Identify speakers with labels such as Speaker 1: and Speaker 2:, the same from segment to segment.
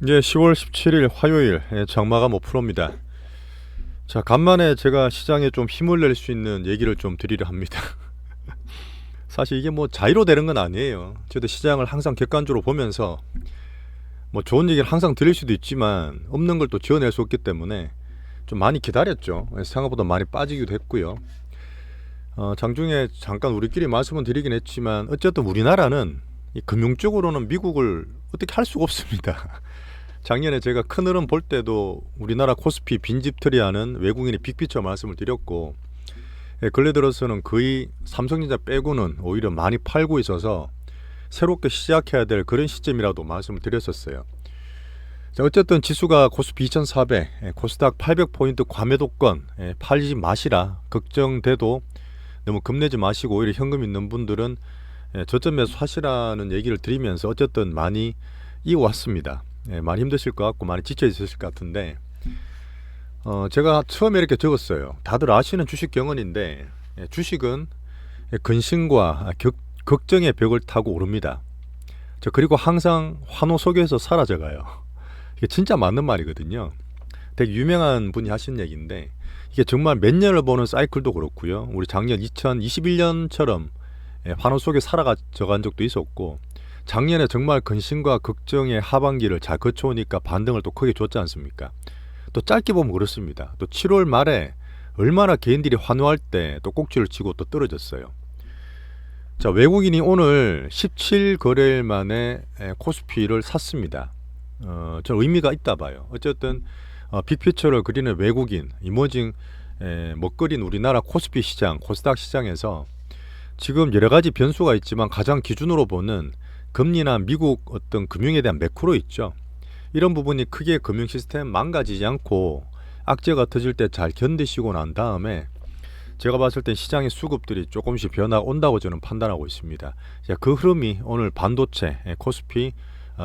Speaker 1: 이제 10월 17일 화요일 장마감 5%입니다. 자, 간만에 제가 시장에 좀 힘을 낼 수 있는 얘기를 좀 드리려 합니다. 사실 이게 뭐 자의로 되는 건 아니에요. 저도 시장을 항상 객관적으로 보면서 뭐 좋은 얘기를 항상 드릴 수도 있지만 없는 걸 또 지어낼 수 없기 때문에 좀 많이 기다렸죠. 생각보다 많이 빠지기도 했고요. 장중에 잠깐 우리끼리 말씀을 드리긴 했지만 어쨌든 우리나라는 이 금융 쪽으로는 미국을 어떻게 할 수가 없습니다. 작년에 제가 큰 흐름 볼 때도 우리나라 코스피 빈집털이하는 외국인의 빅피처 말씀을 드렸고, 근래 들어서는 거의 삼성전자 빼고는 오히려 많이 팔고 있어서 새롭게 시작해야 될 그런 시점이라도 말씀을 드렸었어요. 자, 어쨌든 지수가 코스피 2400, 코스닥 800포인트 과매도권 팔지 마시라 걱정돼도 너무 겁내지 마시고 오히려 현금 있는 분들은 저점 매수하시라는 얘기를 드리면서 어쨌든 많이 이어왔습니다. 많이 힘드실 것 같고 많이 지쳐 있으실 것 같은데, 제가 처음에 이렇게 적었어요. 다들 아시는 주식 경언인데, 주식은 근심과 걱정의 벽을 타고 오릅니다. 그리고 항상 환호 속에서 사라져가요. 이게 진짜 맞는 말이거든요. 되게 유명한 분이 하신 얘기인데, 이게 정말 몇 년을 보는 사이클도 그렇고요. 우리 작년 2021년처럼 환호 속에 사라져간 적도 있었고, 작년에 정말 근심과 걱정의 하반기를 잘 거쳐오니까 반등을 또 크게 줬지 않습니까? 또 짧게 보면 그렇습니다. 또 7월 말에 얼마나 개인들이 환호할 때 또 꼭지를 치고 또 떨어졌어요. 자, 외국인이 오늘 17거래일 만에 코스피를 샀습니다. 저 의미가 있다 봐요. 어쨌든 빅피처를 그리는 외국인, 이머징 먹거리인 우리나라 코스피 시장, 코스닥 시장에서 지금 여러 가지 변수가 있지만 가장 기준으로 보는 금리나 미국 어떤 금융에 대한 매크로 있죠. 이런 부분이 크게 금융 시스템 망가지지 않고 악재가 터질 때 잘 견디시고 난 다음에 제가 봤을 땐 시장의 수급들이 조금씩 변화가 온다고 저는 판단하고 있습니다. 그 흐름이 오늘 반도체, 코스피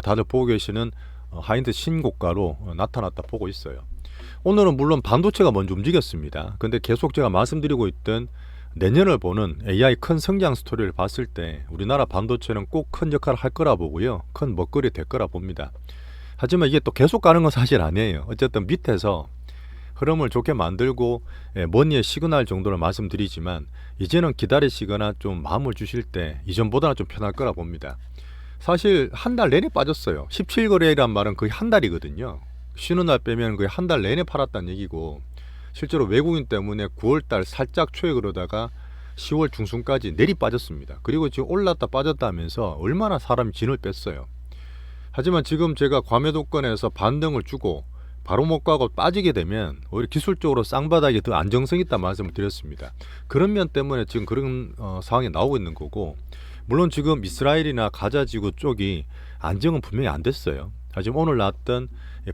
Speaker 1: 다들 보고 계시는 하이엔드 신고가로 나타났다 보고 있어요. 오늘은 물론 반도체가 먼저 움직였습니다. 근데 계속 제가 말씀드리고 있던 내년을 보는 AI 큰 성장 스토리를 봤을 때 우리나라 반도체는 꼭 큰 역할을 할 거라 보고요. 큰 먹거리 될 거라 봅니다. 하지만 이게 또 계속 가는 건 사실 아니에요. 어쨌든 밑에서 흐름을 좋게 만들고 머니의 시그널 정도를 말씀드리지만 이제는 기다리시거나 좀 마음을 주실 때 이전보다는 좀 편할 거라 봅니다. 사실 한 달 내내 빠졌어요. 17거래이란 말은 거의 한 달이거든요. 쉬는 날 빼면 거의 한 달 내내 팔았다는 얘기고, 실제로 외국인 때문에 9월달 살짝 초에 그러다가 10월 중순까지 내리 빠졌습니다. 그리고 지금 올랐다 빠졌다 하면서 얼마나 사람이 진을 뺐어요. 하지만 지금 제가 과매도권에서 반등을 주고 바로 못 가고 빠지게 되면 오히려 기술적으로 쌍바닥이 더 안정성 있다 말씀을 드렸습니다. 그런 면 때문에 지금 그런 상황이 나오고 있는 거고, 물론 지금 이스라엘이나 가자지구 쪽이 안정은 분명히 안 됐어요. 하지만 오늘 나왔던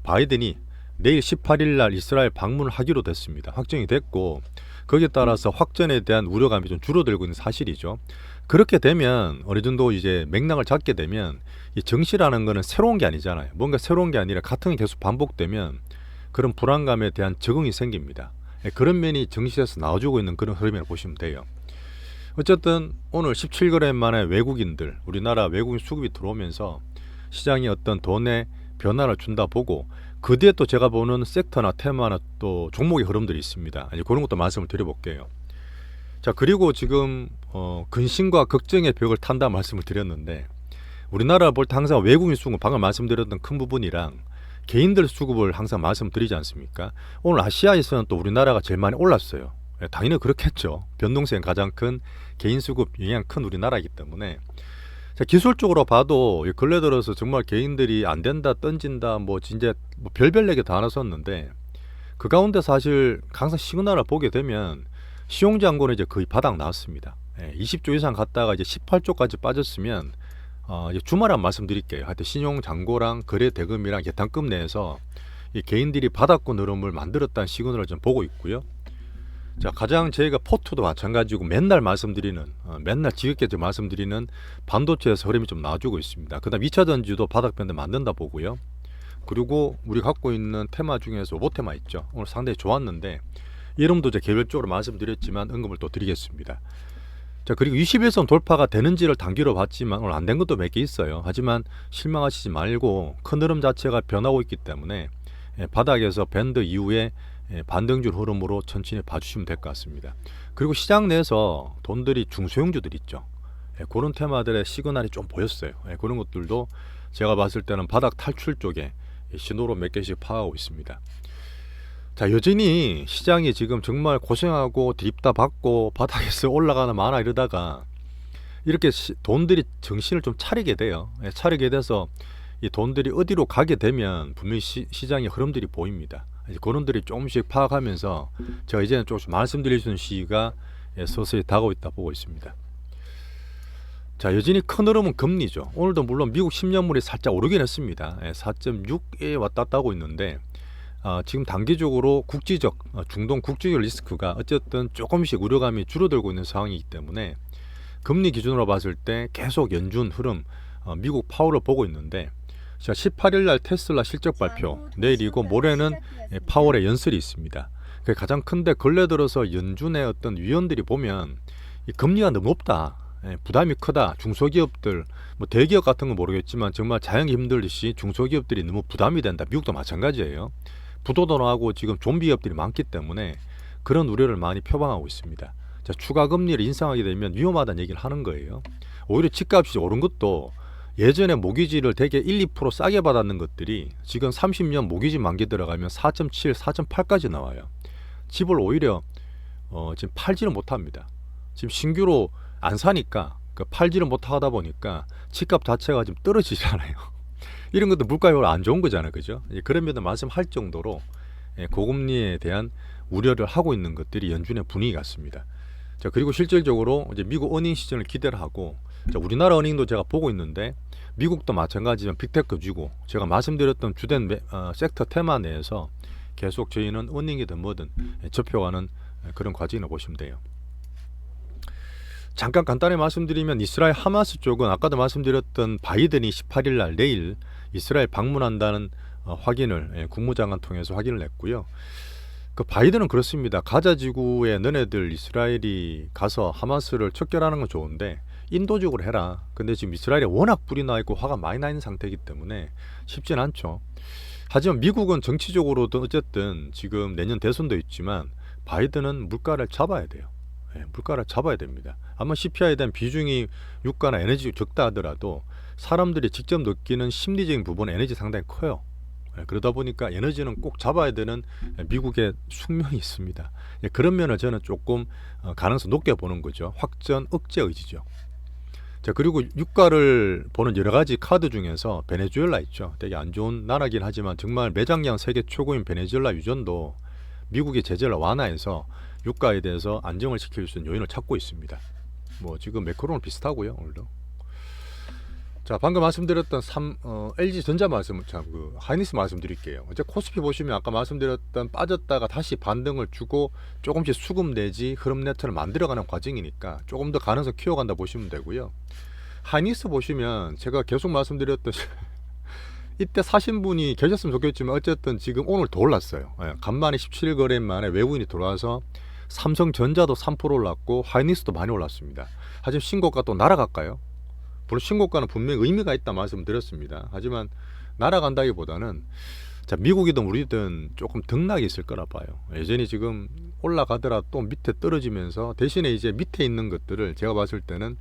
Speaker 1: 바이든이 내일 18일 날 이스라엘 방문을 하기로 됐습니다. 확정이 됐고, 거기에 따라서 확전에 대한 우려감이 좀 줄어들고 있는 사실이죠. 그렇게 되면 어느 정도 이제 맥락을 잡게 되면 이 정시라는 거는 새로운 게 아니잖아요. 뭔가 새로운 게 아니라 같은 게 계속 반복되면 그런 불안감에 대한 적응이 생깁니다. 그런 면이 정시에서 나와주고 있는 그런 흐름이라고 보시면 돼요. 어쨌든 오늘 17거래 만에 외국인들, 우리나라 외국인 수급이 들어오면서 시장이 어떤 돈의 변화를 준다 보고, 그 뒤에 또 제가 보는 섹터나 테마나 또 종목의 흐름들이 있습니다. 그런 것도 말씀을 드려볼게요. 자, 그리고 지금 근심과 걱정의 벽을 탄다 말씀을 드렸는데, 우리나라 볼 때 항상 외국인 수급, 방금 말씀드렸던 큰 부분이랑 개인들 수급을 항상 말씀드리지 않습니까? 오늘 아시아에서는 또 우리나라가 제일 많이 올랐어요. 당연히 그렇겠죠. 변동성이 가장 큰 개인 수급 영향 큰 우리나라이기 때문에. 자, 기술적으로 봐도 근래 들어서 정말 개인들이 안 된다, 던진다, 뭐 진짜 뭐 별별 얘기 다 나섰는데, 그 가운데 사실 항상 시그널을 보게 되면 시용장고는 이제 거의 바닥 나왔습니다. 20조 이상 갔다가 이제 18조까지 빠졌으면 이제 주말에 한 말씀 드릴게요. 하여튼 신용장고랑 거래 대금이랑 예탄급 내에서 이 개인들이 바닥권 흐름을 만들었다는 시그널을 좀 보고 있고요. 자, 가장 저희가 포트도 마찬가지고 맨날 말씀드리는 맨날 지겹게 좀 말씀드리는 반도체에서 흐름이 좀 나와주고 있습니다. 그 다음 2차 전지도 바닥 밴드 만든다 보고요. 그리고 우리 갖고 있는 테마 중에서 로봇 테마 있죠. 오늘 상당히 좋았는데 이름도 이제 개별적으로 말씀드렸지만 언급을 또 드리겠습니다. 자, 그리고 21선 돌파가 되는지를 단기로 봤지만 오늘 안 된 것도 몇 개 있어요. 하지만 실망하시지 말고 큰 흐름 자체가 변하고 있기 때문에 바닥에서 밴드 이후에 반등줄 흐름으로 천천히 봐주시면 될 것 같습니다. 그리고 시장 내에서 돈들이 중소형주들 있죠. 그런 테마들의 시그널이 좀 보였어요. 그런 것들도 제가 봤을 때는 바닥 탈출 쪽에 신호로 몇 개씩 파악하고 있습니다. 자, 여전히 시장이 지금 정말 고생하고 드립다 받고 바닥에서 올라가는 많아 이러다가 이렇게 돈들이 정신을 좀 차리게 돼요. 차리게 돼서 이 돈들이 어디로 가게 되면 분명히 시장의 흐름들이 보입니다. 그런들이 조금씩 파악하면서 제가 이제는 조금씩 말씀드릴 수 있는 시기가 서서히 다가오고 있다 보고 있습니다. 자, 여전히 큰 흐름은 금리죠. 오늘도 물론 미국 10년물이 살짝 오르긴 했습니다. 4.6에 왔다 갔다 하고 있는데 지금 단기적으로 국지적 중동 국지적 리스크가 어쨌든 조금씩 우려감이 줄어들고 있는 상황이기 때문에 금리 기준으로 봤을 때 계속 연준 흐름 미국 파월을 보고 있는데, 자, 18일 날 테슬라 실적 발표, 내일이고 모레는 파월의 연설이 있습니다. 그게 가장 큰데 근래 들어서 연준의 어떤 위원들이 보면 이 금리가 너무 높다, 부담이 크다, 중소기업들 뭐 대기업 같은 건 모르겠지만 정말 자영이 힘들듯이 중소기업들이 너무 부담이 된다. 미국도 마찬가지예요. 부도덕하고 지금 좀비 기업들이 많기 때문에 그런 우려를 많이 표방하고 있습니다. 자, 추가 금리를 인상하게 되면 위험하다는 얘기를 하는 거예요. 오히려 집값이 오른 것도 예전에 모기지를 되게 1, 2% 싸게 받았는 것들이 지금 30년 모기지 만기 들어가면 4.7, 4.8까지 나와요. 집을 오히려 지금 팔지를 못합니다. 지금 신규로 안 사니까 팔지를 못하다 보니까 집값 자체가 좀 떨어지지 않아요. 이런 것도 물가에 안 좋은 거잖아요, 그죠? 그런 면도 말씀할 정도로 고금리에 대한 우려를 하고 있는 것들이 연준의 분위기 같습니다. 자, 그리고 실질적으로 이제 미국 어닝 시즌을 기대를 하고, 자, 우리나라 어닝도 제가 보고 있는데 미국도 마찬가지지만 빅테크주고 제가 말씀드렸던 주된 섹터 테마 내에서 계속 저희는 어닝이든 뭐든 접혀가는 그런 과정이라고 보시면 돼요. 잠깐 간단히 말씀드리면 이스라엘 하마스 쪽은 아까도 말씀드렸던 바이든이 18일 날 내일 이스라엘 방문한다는 확인을 국무장관 통해서 확인을 했고요. 그 바이든은 그렇습니다. 가자 지구에 너네들 이스라엘이 가서 하마스를 척결하는 건 좋은데 인도적으로 해라. 근데 지금 이스라엘에 워낙 불이 나 있고 화가 많이 나 있는 상태이기 때문에 쉽진 않죠. 하지만 미국은 정치적으로도 어쨌든 지금 내년 대선도 있지만 바이든은 물가를 잡아야 돼요. 물가를 잡아야 됩니다. 아마 CPI에 대한 비중이 유가나 에너지 적다 하더라도 사람들이 직접 느끼는 심리적인 부분은 에너지 상당히 커요. 그러다 보니까 에너지는 꼭 잡아야 되는 미국의 숙명이 있습니다. 그런 면을 저는 조금 가능성 높게 보는 거죠. 확전 억제 의지죠. 자, 그리고 유가를 보는 여러 가지 카드 중에서 베네수엘라 있죠. 되게 안 좋은 나라긴 하지만 정말 매장량 세계 최고인 베네수엘라 유전도 미국의 제재를 완화해서 유가에 대해서 안정을 시킬 수 있는 요인을 찾고 있습니다. 뭐 지금 매크론은 비슷하고요, 오늘도. 자, 방금 말씀드렸던 LG전자 하이닉스 말씀드릴게요. 이제 코스피 보시면 아까 말씀드렸던 빠졌다가 다시 반등을 주고 조금씩 수급 내지 흐름 네트를 만들어가는 과정이니까 조금 더 가능성 키워간다 보시면 되고요. 하이닉스 보시면 제가 계속 말씀드렸던 이때 사신 분이 계셨으면 좋겠지만 어쨌든 지금 오늘 더 올랐어요. 간만에 17일 거래 만에 외국인이 들어와서 삼성전자도 3% 올랐고 하이닉스도 많이 올랐습니다. 하지만 신고가 또 날아갈까요? 물론 신고가는 분명히 의미가 있다 말씀드렸습니다. 하지만 날아간다기보다는 자, 미국이든 우리든 조금 등락이 있을 거라 봐요. 여전히 지금 올라가더라도 또 밑에 떨어지면서 대신에 이제 밑에 있는 것들을 제가 봤을 때는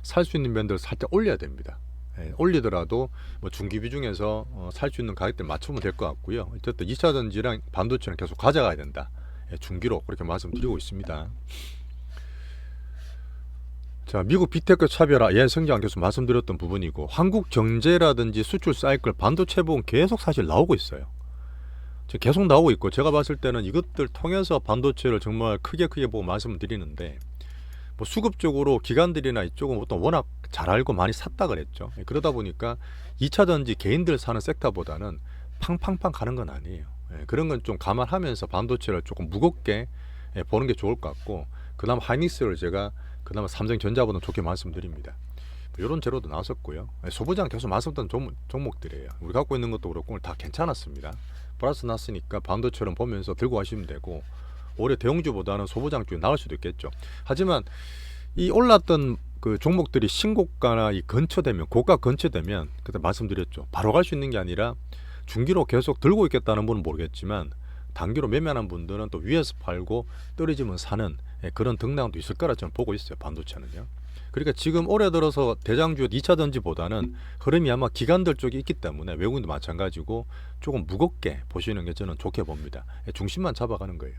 Speaker 1: 살 수 있는 면들을 살짝 올려야 됩니다. 올리더라도 뭐 중기비 중에서 살 수 있는 가격대 맞추면 될 것 같고요. 어쨌든 2차전지랑 반도체는 계속 가져가야 된다. 중기로 그렇게 말씀드리고 있습니다. 자, 미국 빅테크 차별화 성장 계속 말씀드렸던 부분이고, 한국 경제라든지 수출 사이클 반도체 부분 계속 사실 나오고 있어요. 지금 계속 나오고 있고 제가 봤을 때는 이것들 통해서 반도체를 정말 크게 보고 말씀을 드리는데, 뭐 수급적으로 기관들이나 이쪽은 어떤 워낙 잘 알고 많이 샀다 그랬죠. 그러다 보니까 2차전지 개인들 사는 섹터보다는 팡팡팡 가는 건 아니에요. 그런 건 좀 감안하면서 반도체를 조금 무겁게 보는 게 좋을 것 같고, 그다음 하이닉스를 제가 그나마 삼성전자보다 좋게 말씀드립니다. 이런 재료도 나왔었고요. 소부장 계속 말씀드렸던 종목들이에요. 우리 갖고 있는 것도 그렇고 다 괜찮았습니다. 플러스 났으니까 반도체를 보면서 들고 가시면 되고, 올해 대형주보다는 소부장 쪽이 나을 수도 있겠죠. 하지만 이 올랐던 그 종목들이 신고가나 이 근처되면 고가 근처되면 그때 말씀드렸죠. 바로 갈 수 있는 게 아니라 중기로 계속 들고 있겠다는 분은 모르겠지만 단기로 매매하는 분들은 또 위에서 팔고 떨어지면 사는 그런 등락도 있을 거라 저는 보고 있어요. 반도체는요. 그러니까 지금 올해 들어서 대장주 2차 전지보다는 흐름이 아마 기관들 쪽에 있기 때문에 외국인도 마찬가지고 조금 무겁게 보시는 게 저는 좋게 봅니다. 중심만 잡아가는 거예요.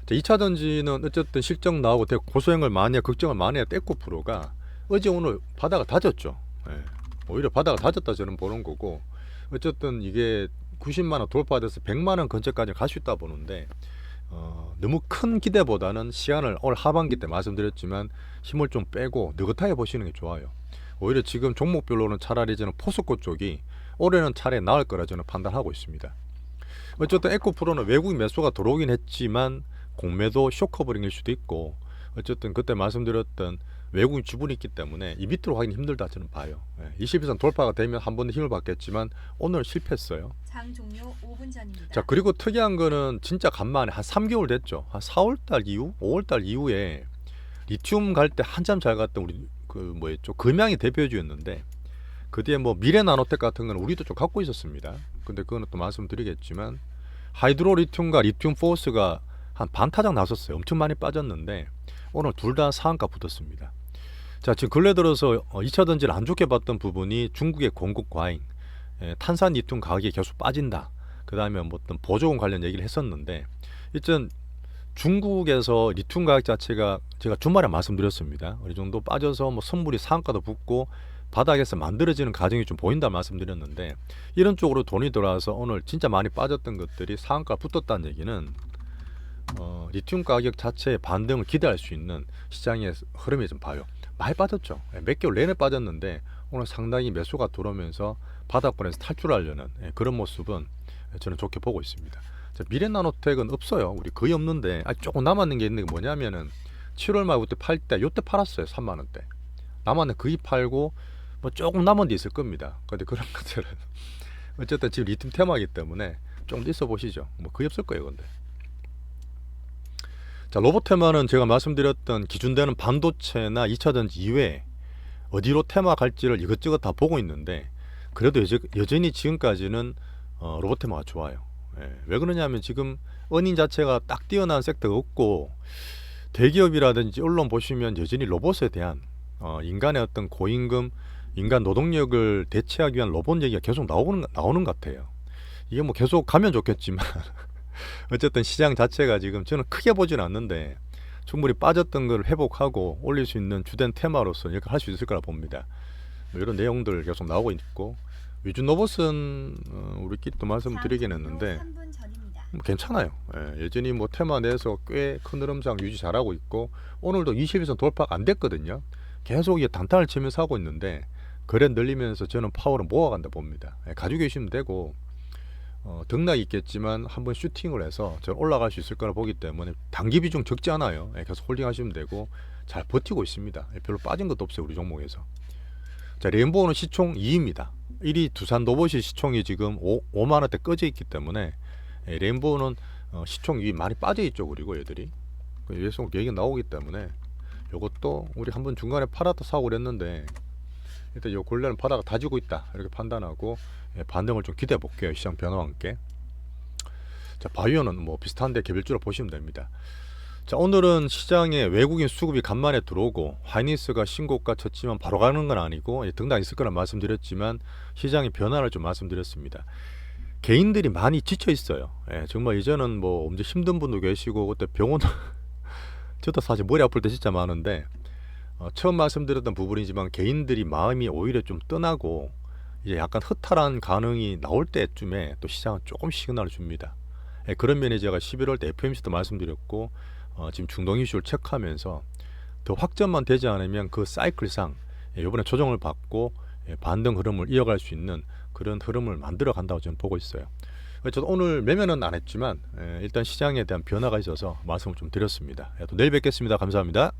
Speaker 1: 2차 전지는 어쨌든 실적 나오고 되게 고소행을 많이 해, 걱정을 많이 해 떼코 프로가 어제 오늘 바닥을 다졌죠. 오히려 바닥을 다졌다 저는 보는 거고, 어쨌든 이게 90만 원 돌파돼서 100만 원 근처까지 갈 수 있다 보는데 너무 큰 기대보다는 시간을 올 하반기 때 말씀드렸지만 힘을 좀 빼고 느긋하게 보시는 게 좋아요. 오히려 지금 종목별로는 차라리 저는 포스코 쪽이 올해는 차라리 나을 거라 저는 판단하고 있습니다. 어쨌든 에코프로는 외국인 매수가 들어오긴 했지만 공매도 쇼커버링일 수도 있고, 어쨌든 그때 말씀드렸던 외국인 지분이 있기 때문에 이 밑으로 가긴 힘들다 저는 봐요. 20일선 돌파가 되면 한 번 더 힘을 받겠지만 오늘 실패했어요.
Speaker 2: 장 종료 5분 전입니다.
Speaker 1: 자, 그리고 특이한 거는 진짜 간만에 한 3개월 됐죠. 한 4월달 이후, 5월달 이후에 리튬 갈 때 한참 잘 갔던 우리 그 뭐였죠? 금양이 대표주였는데 그 뒤에 뭐 미래나노텍 같은 거는 우리도 좀 갖고 있었습니다. 근데 그거는 또 말씀드리겠지만 하이드로 리튬과 리튬 포스가 한 반타작 나섰어요. 엄청 많이 빠졌는데 오늘 둘 다 상한가 붙었습니다. 자, 지금 근래 들어서 2차 전지를 안 좋게 봤던 부분이 중국의 공급 과잉, 탄산 리튬 가격이 계속 빠진다. 그 다음에 뭐 어떤 보조금 관련 얘기를 했었는데, 일단 중국에서 리튬 가격 자체가 제가 주말에 말씀드렸습니다. 어느 정도 빠져서 뭐 선물이 상한가도 붙고 바닥에서 만들어지는 과정이 좀 보인다 말씀드렸는데, 이런 쪽으로 돈이 들어와서 오늘 진짜 많이 빠졌던 것들이 상한가 붙었다는 얘기는 리튬 가격 자체의 반등을 기대할 수 있는 시장의 흐름이 좀 봐요. 많이 빠졌죠. 몇 개월 내내 빠졌는데 오늘 상당히 매수가 들어오면서 바닥권에서 탈출하려는 그런 모습은 저는 좋게 보고 있습니다. 자, 미래나노텍은 없어요. 우리 거의 없는데 조금 남았는 게 있는 게 뭐냐면은 7월 말부터 팔 때 요때 팔았어요. 3만 원대. 남았는 거의 팔고 뭐 조금 남은 데 있을 겁니다. 근데 그런 것들은 어쨌든 지금 리튬 테마이기 때문에 좀 더 있어 보시죠. 뭐 거의 없을 거예요. 근데 자, 로봇 테마는 제가 말씀드렸던 기준되는 반도체나 2차 전지 이외에 어디로 테마 갈지를 이것저것 다 보고 있는데, 그래도 여전히 지금까지는 로봇 테마가 좋아요. 왜 그러냐면 지금 은인 자체가 딱 뛰어난 섹터가 없고, 대기업이라든지 언론 보시면 여전히 로봇에 대한 인간의 어떤 고임금, 인간 노동력을 대체하기 위한 로봇 얘기가 계속 나오는 것 같아요. 이게 뭐 계속 가면 좋겠지만 어쨌든 시장 자체가 지금 저는 크게 보지는 않는데 충분히 빠졌던 걸 회복하고 올릴 수 있는 주된 테마로서 이렇게 할 수 있을 거라 봅니다. 이런 내용들 계속 나오고 있고, 위주 로봇은 우리끼리 또 말씀드리긴 했는데 뭐 괜찮아요. 여전히 뭐 테마 내에서 꽤 큰 흐름상 유지 잘하고 있고, 오늘도 20일선 돌파가 안 됐거든요. 계속 이게 단타를 치면서 하고 있는데 거래 늘리면서 저는 파워를 모아간다 봅니다. 가지고 계시면 되고, 등락이 있겠지만 한번 슈팅을 해서 저는 올라갈 수 있을 거라 보기 때문에 단기 비중 적지 않아요. 계속 홀딩 하시면 되고 잘 버티고 있습니다. 별로 빠진 것도 없어요. 우리 종목에서. 자, 레인보우는 시총 2입니다. 1위 두산 로봇이 시총이 지금 5만 원대 꺼져 있기 때문에 레인보우는 시총 2위 많이 빠져 있죠. 그리고 얘들이 계속 얘기가 나오기 때문에 이것도 우리 한번 중간에 팔았다 사고 그랬는데 일단 이 근래는 바닥을 다지고 있다 이렇게 판단하고 반등을 좀 기대해 볼게요. 시장 변화와 함께. 자, 바이오는 뭐 비슷한데 개별주로 보시면 됩니다. 자, 오늘은 시장에 외국인 수급이 간만에 들어오고 하이닉스가 신고가 쳤지만 바로 가는 건 아니고 등락 있을 거라 말씀드렸지만 시장의 변화를 좀 말씀드렸습니다. 개인들이 많이 지쳐 있어요. 정말 이제는 뭐 엄청 힘든 분도 계시고 그때 병원 저도 사실 머리 아플 때 진짜 많은데 처음 말씀드렸던 부분이지만 개인들이 마음이 오히려 좀 떠나고 이제 약간 허탈한 반응이 나올 때쯤에 또 시장은 조금 시그널을 줍니다. 그런 면에 제가 11월 때 FMC도 말씀드렸고 지금 중동 이슈를 체크하면서 더 확전만 되지 않으면 그 사이클상 이번에 조정을 받고 반등 흐름을 이어갈 수 있는 그런 흐름을 만들어 간다고 저는 보고 있어요. 저도 오늘 매매는 안 했지만 일단 시장에 대한 변화가 있어서 말씀을 좀 드렸습니다. 또 내일 뵙겠습니다. 감사합니다.